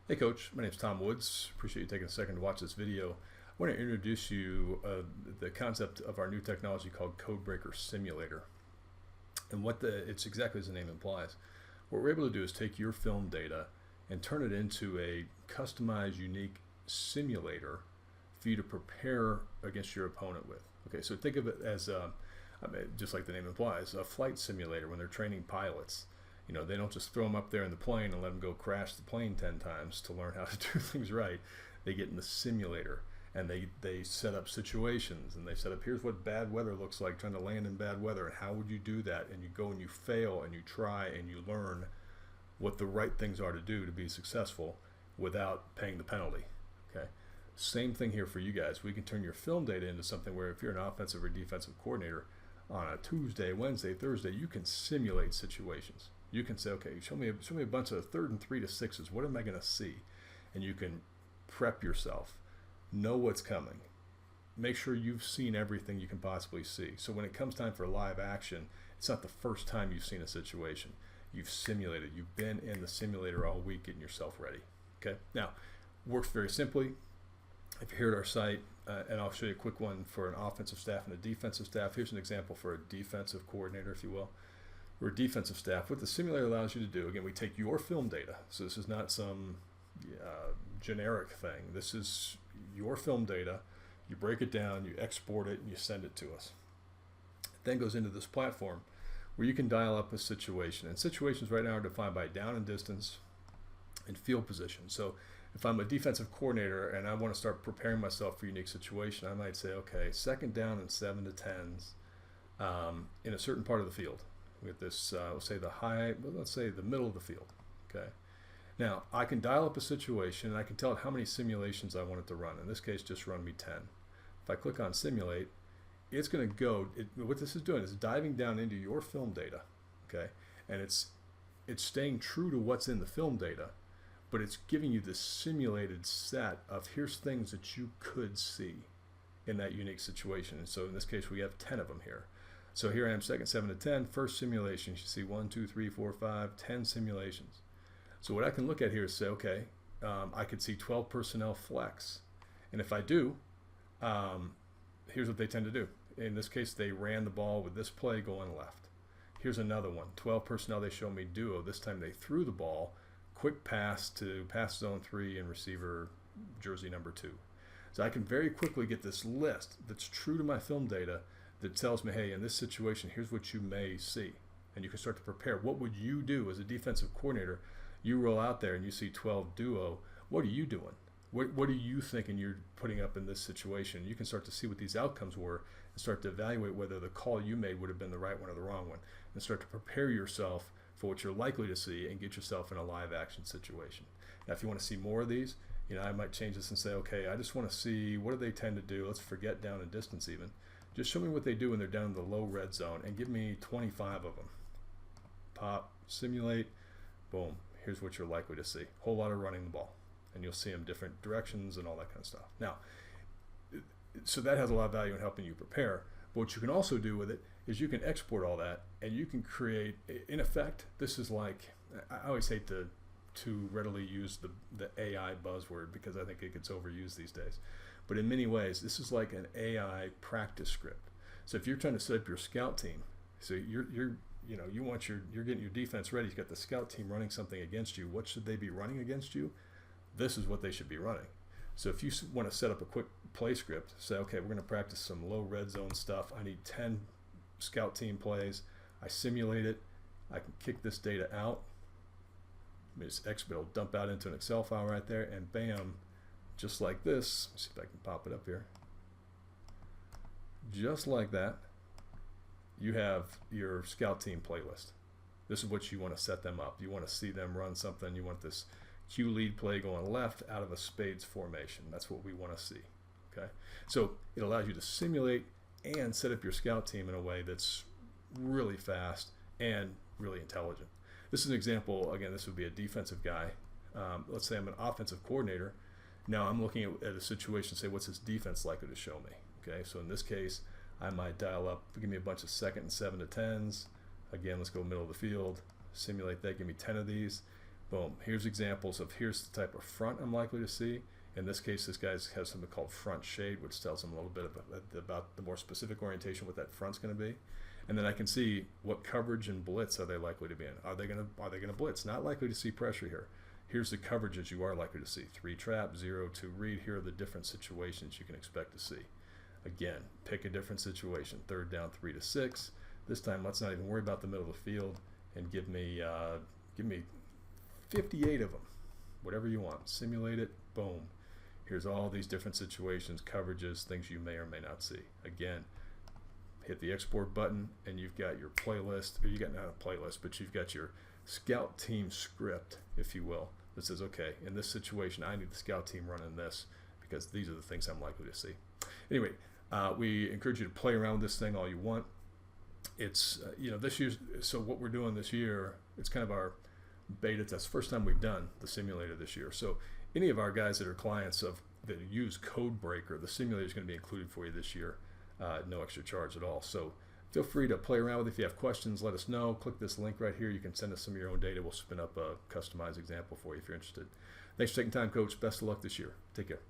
Hey Coach, my name is Tom Woods. Appreciate you taking a second to watch this video. I want to introduce you the concept of our new technology called codebreaker simulator. And it's exactly as the name implies. What we're able to do is take your film data and turn it into a customized, unique simulator for you to prepare against your opponent with. Okay, so think of it as, just like the name implies, a flight simulator when they're training pilots. You know, they don't just throw them up there in the plane and let them go crash the plane 10 times to learn how to do things right. They get in the simulator and they set up situations, and they set up, here's what bad weather looks like, trying to land in bad weather, and how would you do that? And you go and you fail and you try and you learn what the right things are to do to be successful without paying the penalty. Okay. Same thing here for you guys. We can turn your film data into something where if you're an offensive or defensive coordinator, on a Tuesday, Wednesday, Thursday, you can simulate situations. You can say, okay, show me a bunch of 3rd and 3 to 6s. What am I going to see? And you can prep yourself, know what's coming, make sure you've seen everything you can possibly see. So when it comes time for live action, it's not the first time you've seen a situation. You've simulated. You've been in the simulator all week getting yourself ready. Okay. Now, works very simply. If you're here at our site, and I'll show you a quick one for an offensive staff and a defensive staff. Here's an example for a defensive coordinator, if you will. Or defensive staff. What the simulator allows you to do, again, we take your film data. So this is not some generic thing. This is your film data. You break it down, you export it, and you send it to us. It then goes into this platform where you can dial up a situation. And situations right now are defined by down and distance and field position. So if I'm a defensive coordinator and I want to start preparing myself for a unique situation, I might say, okay, 2nd down and 7 to 10s in a certain part of the field. With this, let's say the middle of the field. Okay. Now I can dial up a situation and I can tell it how many simulations I want it to run. In this case, just run me 10. If I click on simulate, it's going to go. What this is doing is diving down into your film data. Okay, and it's staying true to what's in the film data, but it's giving you this simulated set of here's things that you could see in that unique situation. And so in this case, we have 10 of them here. So here I am, 2nd, 7 to 10, first simulation. You see 1, 2, 3, 4, 5, 10 simulations. So what I can look at here is say, okay, I could see 12 personnel flex. And if I do, here's what they tend to do. In this case, they ran the ball with this play going left. Here's another one, 12 personnel, they show me duo. This time they threw the ball, quick pass to pass zone 3 and receiver jersey number 2. So I can very quickly get this list that's true to my film data that tells me, hey, in this situation, here's what you may see. And you can start to prepare. What would you do as a defensive coordinator? You roll out there and you see 12 duo. What are you doing? What are you thinking you're putting up in this situation? You can start to see what these outcomes were and start to evaluate whether the call you made would have been the right one or the wrong one, and start to prepare yourself for what you're likely to see and get yourself in a live action situation. Now, if you want to see more of these, you know, I might change this and say, okay, I just want to see what do they tend to do. Let's forget down and distance even. Just show me what they do when they're down in the low red zone and give me 25 of them. Pop, simulate, boom. Here's what you're likely to see. Whole lot of running the ball. And you'll see them different directions and all that kind of stuff. Now, so that has a lot of value in helping you prepare. But what you can also do with it is you can export all that and you can create, in effect, this is like, I always hate to readily use the AI buzzword because I think it gets overused these days. But in many ways, this is like an AI practice script. So if you're trying to set up your scout team, so you're getting your defense ready. You've got the scout team running something against you. What should they be running against you? This is what they should be running. So if you want to set up a quick play script, say, okay, we're going to practice some low red zone stuff. I need 10 scout team plays. I simulate it. I can kick this data out. This expert will dump out into an Excel file right there, and bam, just like this. Let's see if I can pop it up here. Just like that, you have your scout team playlist. This is what you want to set them up. You want to see them run something. You want this Q lead play going left out of a spades formation. That's what we want to see. Okay, so it allows you to simulate and set up your scout team in a way that's really fast and really intelligent. This is an example. Again, this would be a defensive guy. Let's say I'm an offensive coordinator. Now I'm looking at a situation, say, what's this defense likely to show me? Okay, so in this case, I might dial up, give me a bunch of 2nd and 7 to 10s. Again, let's go middle of the field, simulate that, give me 10 of these. Boom. Here's examples of here's the type of front I'm likely to see. In this case, this guy has something called front shade, which tells him a little bit about the more specific orientation, what that front's going to be. And then I can see what coverage and blitz are they likely to be in. Are they going to blitz? Not likely to see pressure here. Here's the coverages you are likely to see. 3 trap, 0 2 read. Here are the different situations you can expect to see. Again, pick a different situation. 3rd down, 3 to 6. This time, let's not even worry about the middle of the field and give me 58 of them. Whatever you want. Simulate it. Boom. Here's all these different situations, coverages, things you may or may not see. Again, hit the export button and you've got your playlist, or you got not a playlist, but you've got your scout team script, if you will, that says, okay, in this situation, I need the scout team running this because these are the things I'm likely to see. Anyway, we encourage you to play around with this thing all you want. It's, this year, so what we're doing this year, it's kind of our beta test. First time we've done the simulator this year. So any of our guys that are clients that use Codebreaker, the simulator is going to be included for you this year, no extra charge at all. So feel free to play around with it. If you have questions, let us know. Click this link right here. You can send us some of your own data. We'll spin up a customized example for you if you're interested. Thanks for taking time, Coach. Best of luck this year. Take care.